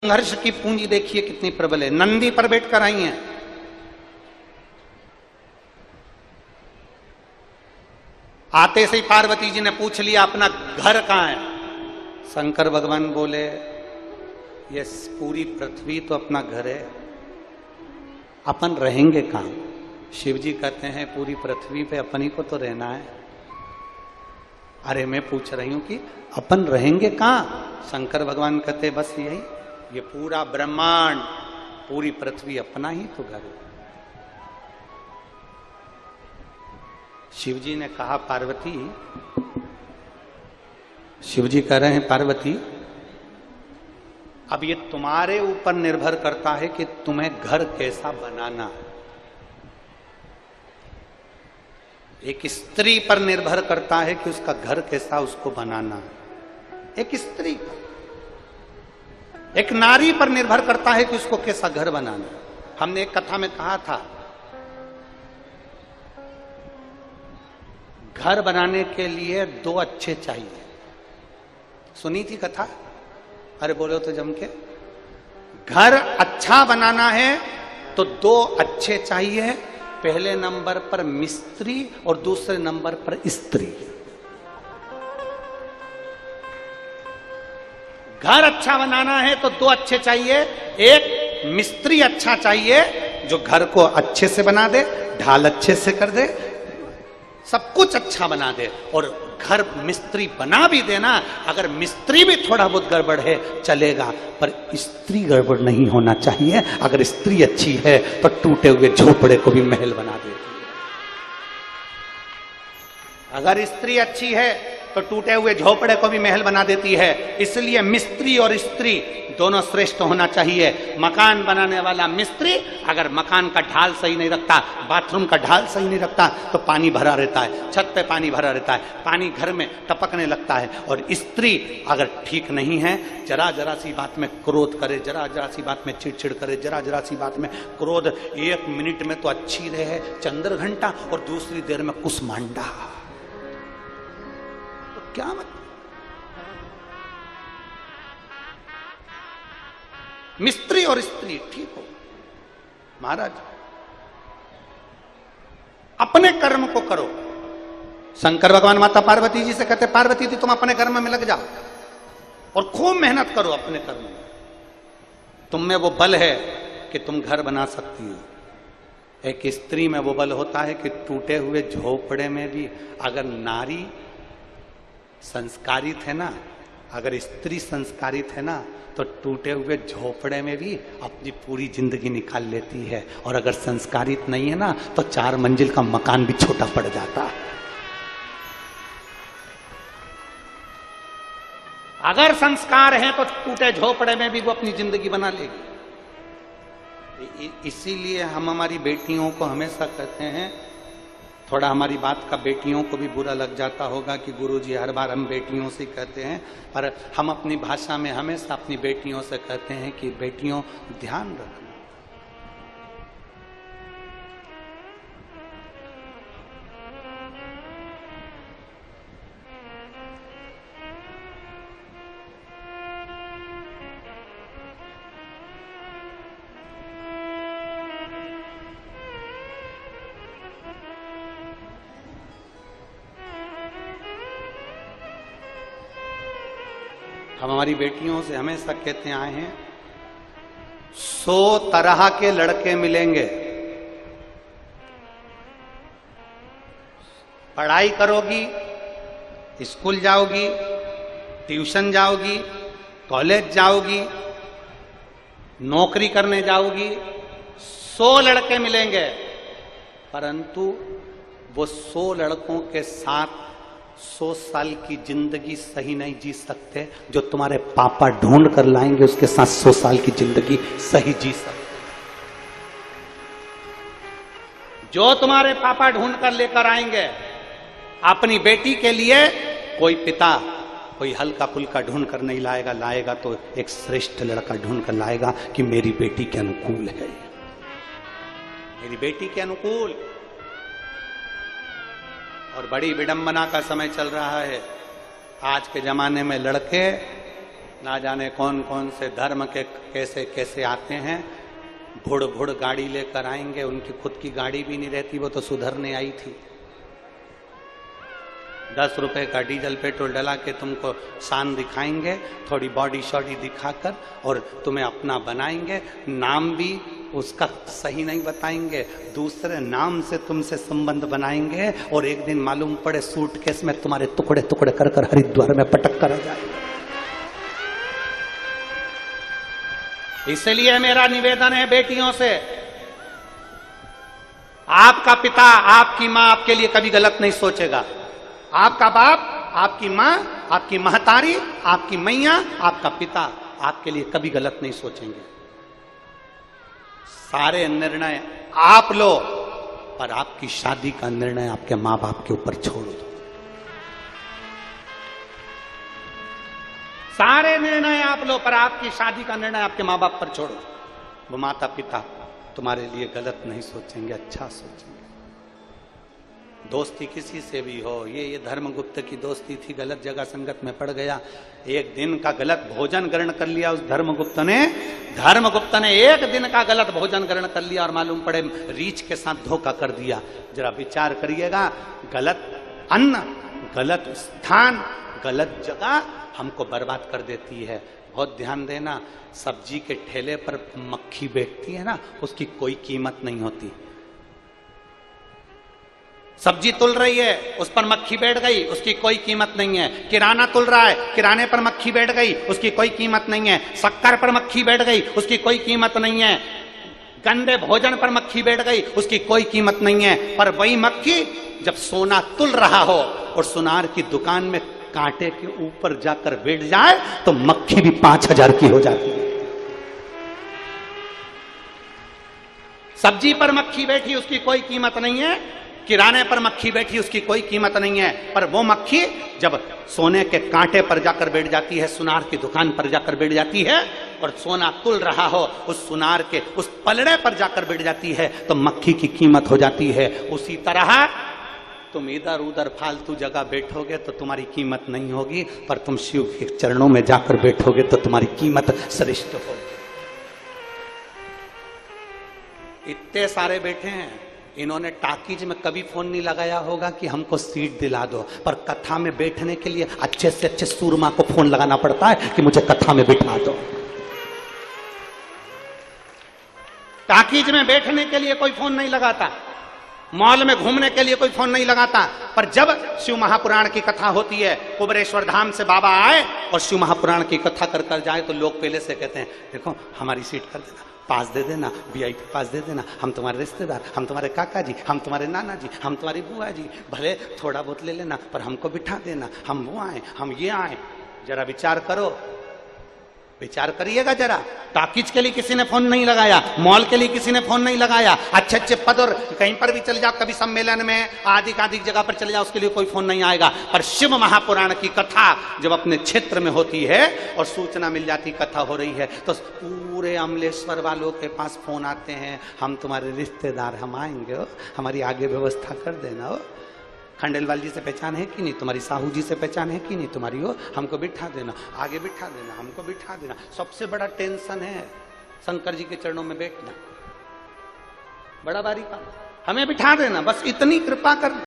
संघर्ष की पूंजी देखिए कितनी प्रबल है। नंदी पर बैठकर आई हैं, आते से ही पार्वती जी ने पूछ लिया अपना घर कहां है। शंकर भगवान बोले ये पूरी पृथ्वी तो अपना घर है, अपन रहेंगे कहां। शिव जी कहते हैं पूरी पृथ्वी पे अपन ही को तो रहना है। अरे मैं पूछ रही हूं कि अपन रहेंगे कहां। शंकर भगवान कहते बस यही, ये पूरा ब्रह्मांड पूरी पृथ्वी अपना ही तो घर है। शिव जी ने कहा पार्वती, शिव जी कह रहे हैं पार्वती अब ये तुम्हारे ऊपर निर्भर करता है कि तुम्हें घर कैसा बनाना है। एक स्त्री पर निर्भर करता है कि उसका घर कैसा उसको बनाना है। एक स्त्री पर, एक नारी पर निर्भर करता है कि उसको कैसा घर बनाना है। हमने एक कथा में कहा था घर बनाने के लिए दो अच्छे चाहिए। सुनी थी कथा? अरे बोलो तो जम के। घर अच्छा बनाना है तो दो अच्छे चाहिए, पहले नंबर पर मिस्त्री और दूसरे नंबर पर स्त्री। घर अच्छा बनाना है तो दो अच्छे चाहिए, एक मिस्त्री अच्छा चाहिए जो घर को अच्छे से बना दे, ढाल अच्छे से कर दे, सब कुछ अच्छा बना दे। और घर मिस्त्री बना भी देना, अगर मिस्त्री भी थोड़ा बहुत गड़बड़ है चलेगा, पर स्त्री गड़बड़ नहीं होना चाहिए। अगर स्त्री अच्छी है तो टूटे हुए झोपड़े को भी महल बना देती है। अगर स्त्री अच्छी है तो टूटे हुए झोपड़े को भी महल बना देती है। इसलिए मिस्त्री और स्त्री दोनों श्रेष्ठ होना चाहिए। मकान बनाने वाला मिस्त्री अगर मकान का ढाल सही नहीं रखता, बाथरूम का ढाल सही नहीं रखता तो पानी भरा रहता है, छत पे पानी भरा रहता है, पानी घर में टपकने लगता है। और स्त्री अगर ठीक नहीं है, जरा जरा सी बात में क्रोध करे, जरा जरा सी बात में चिड़चिड़ करे, जरा जरा सी बात में क्रोध, एक मिनट में तो अच्छी रहे चंद्र घंटा और दूसरी देर में कुसमांडा, तो क्या मतलब। मिस्त्री और स्त्री ठीक हो महाराज, अपने कर्म को करो। शंकर भगवान माता पार्वती जी से कहते पार्वती जी तुम अपने कर्म में लग जाओ और खूब मेहनत करो अपने कर्म में। तुम में वो बल है कि तुम घर बना सकती हो। एक स्त्री में वो बल होता है कि टूटे हुए झोपड़े में भी अगर नारी संस्कारित है ना, अगर स्त्री संस्कारित है ना, तो टूटे हुए झोपड़े में भी अपनी पूरी जिंदगी निकाल लेती है। और अगर संस्कारित नहीं है ना तो 4 मंजिल का मकान भी छोटा पड़ जाता है। अगर संस्कार है तो टूटे झोपड़े में भी वो अपनी जिंदगी बना लेगी। इसीलिए हम हमारी बेटियों को हमेशा कहते हैं, थोड़ा हमारी बात का बेटियों को भी बुरा लग जाता होगा कि गुरुजी हर बार हम बेटियों से कहते हैं, पर हम अपनी भाषा में हमेशा अपनी बेटियों से कहते हैं कि बेटियों ध्यान रखना। हम हमारी बेटियों से हमेशा कहते आए हैं 100 तरह के लड़के मिलेंगे, पढ़ाई करोगी, स्कूल जाओगी, ट्यूशन जाओगी, कॉलेज जाओगी, नौकरी करने जाओगी, 100 लड़के मिलेंगे, परंतु वो 100 लड़कों के साथ 100 साल की जिंदगी सही नहीं जी सकते जो तुम्हारे पापा ढूंढ कर लाएंगे उसके साथ 100 साल की जिंदगी सही जी सकते। जो तुम्हारे पापा ढूंढ कर लेकर आएंगे अपनी बेटी के लिए, कोई पिता कोई हल्का फुल्का ढूंढ कर नहीं लाएगा, लाएगा तो एक श्रेष्ठ लड़का ढूंढ कर लाएगा कि मेरी बेटी के अनुकूल है, मेरी बेटी के अनुकूल। और बड़ी विडंबना का समय चल रहा है। आज के जमाने में लड़के ना जाने कौन कौन से धर्म के कैसे कैसे आते हैं, भुड़ भुड़ गाड़ी लेकर आएंगे, उनकी खुद की गाड़ी भी नहीं रहती, वो तो सुधरने आई थी। 10 रुपए का डीजल पेट्रोल डला के तुमको शान दिखाएंगे, थोड़ी बॉडी शॉडी दिखाकर, और तुम्हें अपना बनाएंगे, नाम भी उसका सही नहीं बताएंगे, दूसरे नाम से तुमसे संबंध बनाएंगे, और एक दिन मालूम पड़े सूटकेस में तुम्हारे टुकड़े टुकड़े कर कर हरिद्वार में पटक कर आ जाएंगे। इसलिए मेरा निवेदन है बेटियों से, आपका पिता आपकी मां आपके लिए कभी गलत नहीं सोचेगा, आपका बाप आपकी मां आपकी महतारी आपकी मैया आपका पिता आपके लिए कभी गलत नहीं सोचेंगे। सारे निर्णय आप लो, पर आपकी शादी का निर्णय आपके मां बाप के ऊपर छोड़ दो। सारे निर्णय आप लो, पर आपकी शादी का निर्णय आपके मां बाप पर छोड़ो। वो माता पिता तुम्हारे लिए गलत नहीं सोचेंगे, अच्छा सोचेंगे। दोस्ती किसी से भी हो, ये धर्मगुप्त की दोस्ती थी, गलत जगह संगत में पड़ गया, एक दिन का गलत भोजन ग्रहण कर लिया उस धर्मगुप्त ने एक दिन का गलत भोजन ग्रहण कर लिया, और मालूम पड़े रीछ के साथ धोखा कर दिया। जरा विचार करिएगा, गलत अन्न, गलत स्थान, गलत जगह हमको बर्बाद कर देती है। बहुत ध्यान देना, सब्जी के ठेले पर मक्खी बैठती है ना, उसकी कोई कीमत नहीं होती। सब्जी तुल रही है, उस पर मक्खी बैठ गई, उसकी कोई कीमत नहीं है। किराना तुल रहा है, किराने पर मक्खी बैठ गई, उसकी कोई कीमत नहीं है। शक्कर पर मक्खी बैठ गई, उसकी कोई कीमत नहीं है। गंदे भोजन पर मक्खी बैठ गई, उसकी कोई कीमत नहीं है। पर वही मक्खी जब सोना तुल रहा हो और सुनार की दुकान में कांटे के ऊपर जाकर बैठ जाए तो मक्खी भी 5000 की हो जाती है। सब्जी पर मक्खी बैठी, उसकी कोई कीमत नहीं है। किराने पर मक्खी बैठी, उसकी कोई कीमत नहीं है। पर वो मक्खी जब सोने के कांटे पर जाकर बैठ जाती है, सुनार की दुकान पर जाकर बैठ जाती है, और सोना तुल रहा हो उस सुनार के उस पलड़े पर जाकर बैठ जाती है, तो मक्खी की कीमत हो जाती है। उसी तरह तुम इधर उधर फालतू जगह बैठोगे तो तुम्हारी कीमत नहीं होगी, पर तुम शिव के चरणों में जाकर बैठोगे तो तुम्हारी कीमत श्रेष्ठ होगी। इतने सारे बैठे हैं, इन्होंने टाकीज में कभी फोन नहीं लगाया होगा कि हमको सीट दिला दो, पर कथा में बैठने के लिए अच्छे से अच्छे सूरमा को फोन लगाना पड़ता है कि मुझे कथा में बिठा दो। टाकीज में बैठने के लिए कोई फोन नहीं लगाता, मॉल में घूमने के लिए कोई फोन नहीं लगाता, पर जब शिव महापुराण की कथा होती है, कुबरेश्वर धाम से बाबा आए और शिव महापुराण की कथा कर कर जाए, तो लोग पहले से कहते हैं देखो हमारी सीट कर देना, पास दे देना, VIP पास दे देना, हम तुम्हारे रिश्तेदार, हम तुम्हारे काका जी, हम तुम्हारे नाना जी, हम तुम्हारी बुआ जी, भले थोड़ा बहुत ले लेना पर हमको बिठा देना, हम वो आए हम ये आए। जरा विचार करो, विचार करिएगा जरा। टाकीज के लिए किसी ने फोन नहीं लगाया, मॉल के लिए किसी ने फोन नहीं लगाया, अच्छे अच्छे पद और कहीं पर भी चले जाओ, कभी सम्मेलन में आधिकाधिक जगह पर चले जाओ, उसके लिए कोई फोन नहीं आएगा। पर शिव महापुराण की कथा जब अपने क्षेत्र में होती है और सूचना मिल जाती कथा हो रही है, तो पूरे अमलेश्वर वालों के पास फोन आते हैं, हम तुम्हारे रिश्तेदार, हम आएंगे हो, हमारी आगे व्यवस्था कर देना हो, खंडेलवाल जी से पहचान है कि नहीं, तुम्हारी साहू जी से पहचान है कि नहीं तुम्हारी, हो हमको बिठा देना, आगे बिठा देना, हमको बिठा देना। सबसे बड़ा टेंशन है शंकर जी के चरणों में बैठना, बड़ा भारी काम, हमें बिठा देना, बस इतनी कृपा कर